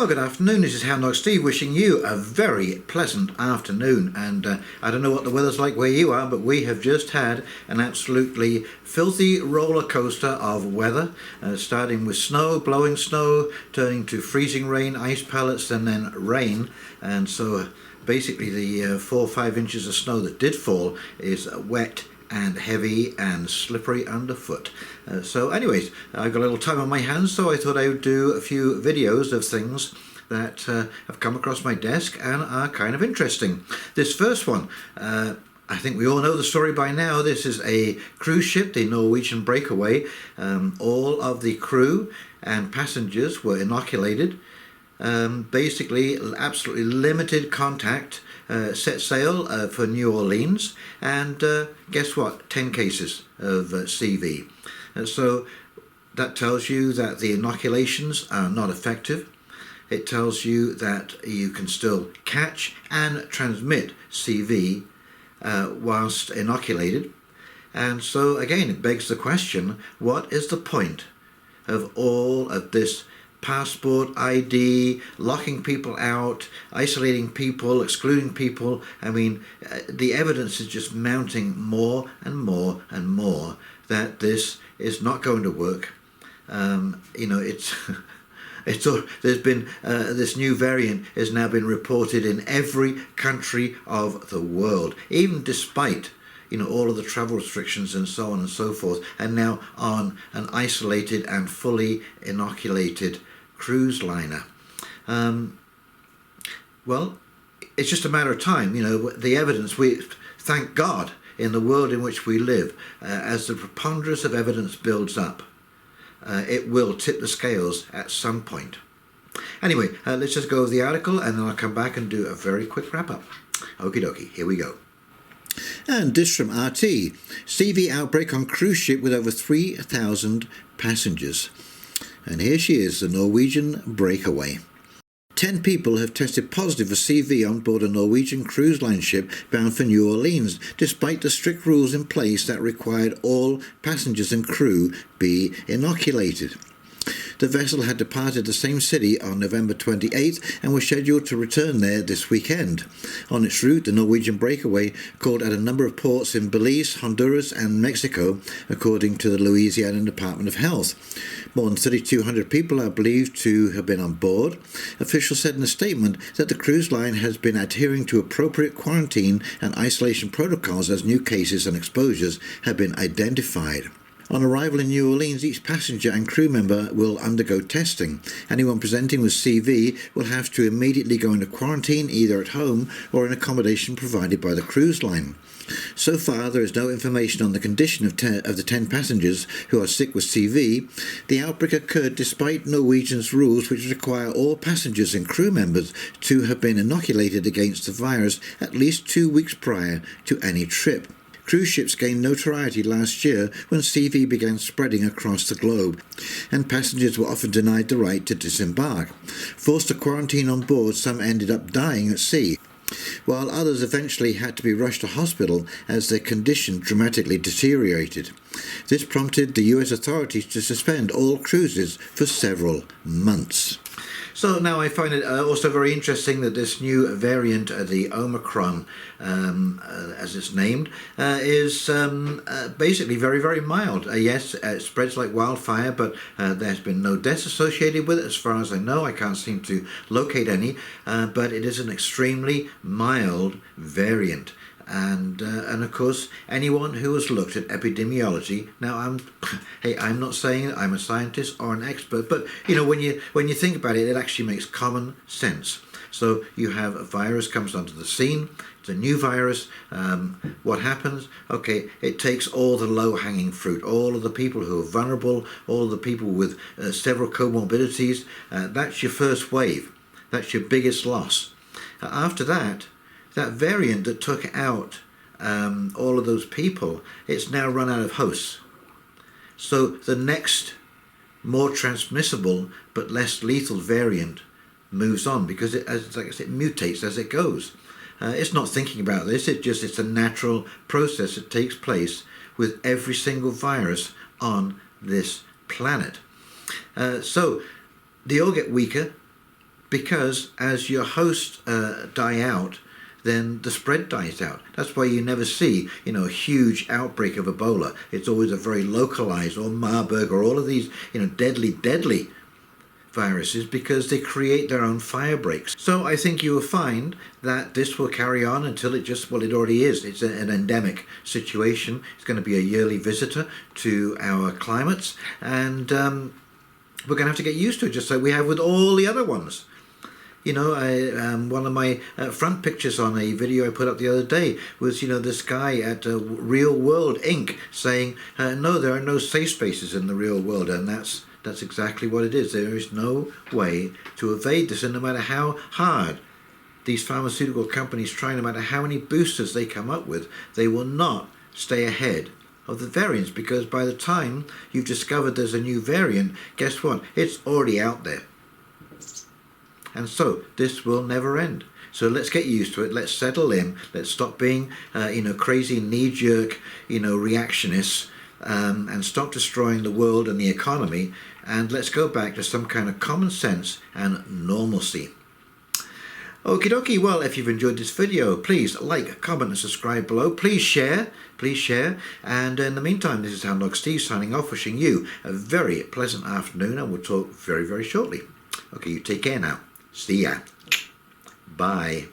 Well, good afternoon. This is Houndog Steve wishing you a very pleasant afternoon. And I don't know what the weather's like where you are, but we have just had an absolutely filthy roller coaster of weather, starting with snow, blowing snow, turning to freezing rain, ice pellets, and then rain. And so basically the 4 or 5 inches of snow that did fall is wet and heavy and slippery underfoot. So anyways, I've got a little time on my hands, so I thought I would do a few videos of things that have come across my desk and are kind of interesting. This first one, I think we all know the story by now. This is a cruise ship, the Norwegian Breakaway. All of the crew and passengers were inoculated. Basically absolutely limited contact, set sail for New Orleans, and guess what, 10 cases of CV. So that tells you that the inoculations are not effective. It tells you that you can still catch and transmit CV whilst inoculated. And so again, it begs the question, what is the point of all of this passport, ID, locking people out, isolating people, excluding people? I mean, the evidence is just mounting more and more and more that this is not going to work. There's been this new variant has now been reported in every country of the world, even despite all of the travel restrictions and so on and so forth, and now on an isolated and fully inoculated cruise liner. Well, it's just a matter of time. The evidence, thank God, in the world in which we live, as the preponderance of evidence builds up, it will tip the scales at some point. Anyway, let's just go over the article and then I'll come back and do a very quick wrap up. Okie dokie, here we go. And this from RT. CV outbreak on cruise ship with over 3,000 passengers. And here she is, the Norwegian Breakaway. 10 people have tested positive for CV on board a Norwegian cruise line ship bound for New Orleans, despite the strict rules in place that required all passengers and crew be inoculated. The vessel had departed the same city on November 28th and was scheduled to return there this weekend. On its route, the Norwegian Breakaway called at a number of ports in Belize, Honduras and Mexico, according to the Louisiana Department of Health. More than 3,200 people are believed to have been on board. Officials said in a statement that the cruise line has been adhering to appropriate quarantine and isolation protocols as new cases and exposures have been identified. On arrival in New Orleans, each passenger and crew member will undergo testing. Anyone presenting with CV will have to immediately go into quarantine either at home or in accommodation provided by the cruise line. So far, there is no information on the condition of the 10 passengers who are sick with CV. The outbreak occurred despite Norwegian's rules, which require all passengers and crew members to have been inoculated against the virus at least 2 weeks prior to any trip. Cruise ships gained notoriety last year when CV began spreading across the globe, and passengers were often denied the right to disembark. Forced to quarantine on board, some ended up dying at sea, while others eventually had to be rushed to hospital as their condition dramatically deteriorated. This prompted the US authorities to suspend all cruises for several months. So now I find it also very interesting that this new variant, the Omicron, as it's named, is basically very, very mild. Yes, it spreads like wildfire, but there's been no deaths associated with it as far as I know. I can't seem to locate any, but it is an extremely mild variant. And of course, anyone who has looked at epidemiology, now I'm not saying I'm a scientist or an expert, but when you think about it, it actually makes common sense. So you have a virus comes onto the scene, it's a new virus. What happens? Okay, it takes all the low-hanging fruit, all of the people who are vulnerable, all of the people with several comorbidities. That's your first wave. That's your biggest loss. After that variant that took out all of those people, it's now run out of hosts. So the next more transmissible but less lethal variant moves on because it mutates as it goes. It's not thinking about this, it's a natural process that takes place with every single virus on this planet. So they all get weaker, because as your hosts die out, then the spread dies out. That's why you never see, a huge outbreak of Ebola. It's always a very localized, or Marburg, or all of these, deadly viruses, because they create their own fire breaks. So I think you will find that this will carry on until it already is. It's an endemic situation. It's going to be a yearly visitor to our climates, and we're going to have to get used to it, just like we have with all the other ones. One of my front pictures on a video I put up the other day was, this guy at Real World Inc. saying, no, there are no safe spaces in the real world, and that's exactly what it is. There is no way to evade this, and no matter how hard these pharmaceutical companies try, no matter how many boosters they come up with, they will not stay ahead of the variants, because by the time you've discovered there's a new variant, guess what? It's already out there. And so this will never end. So let's get used to it. Let's settle in. Let's stop being, crazy knee-jerk, reactionists, and stop destroying the world and the economy. And let's go back to some kind of common sense and normalcy. Okie dokie. Well, if you've enjoyed this video, please like, comment, and subscribe below. Please share. Please share. And in the meantime, this is Houndog Steve signing off, wishing you a very pleasant afternoon, and we'll talk very, very shortly. Okay, you take care now. See ya. Bye.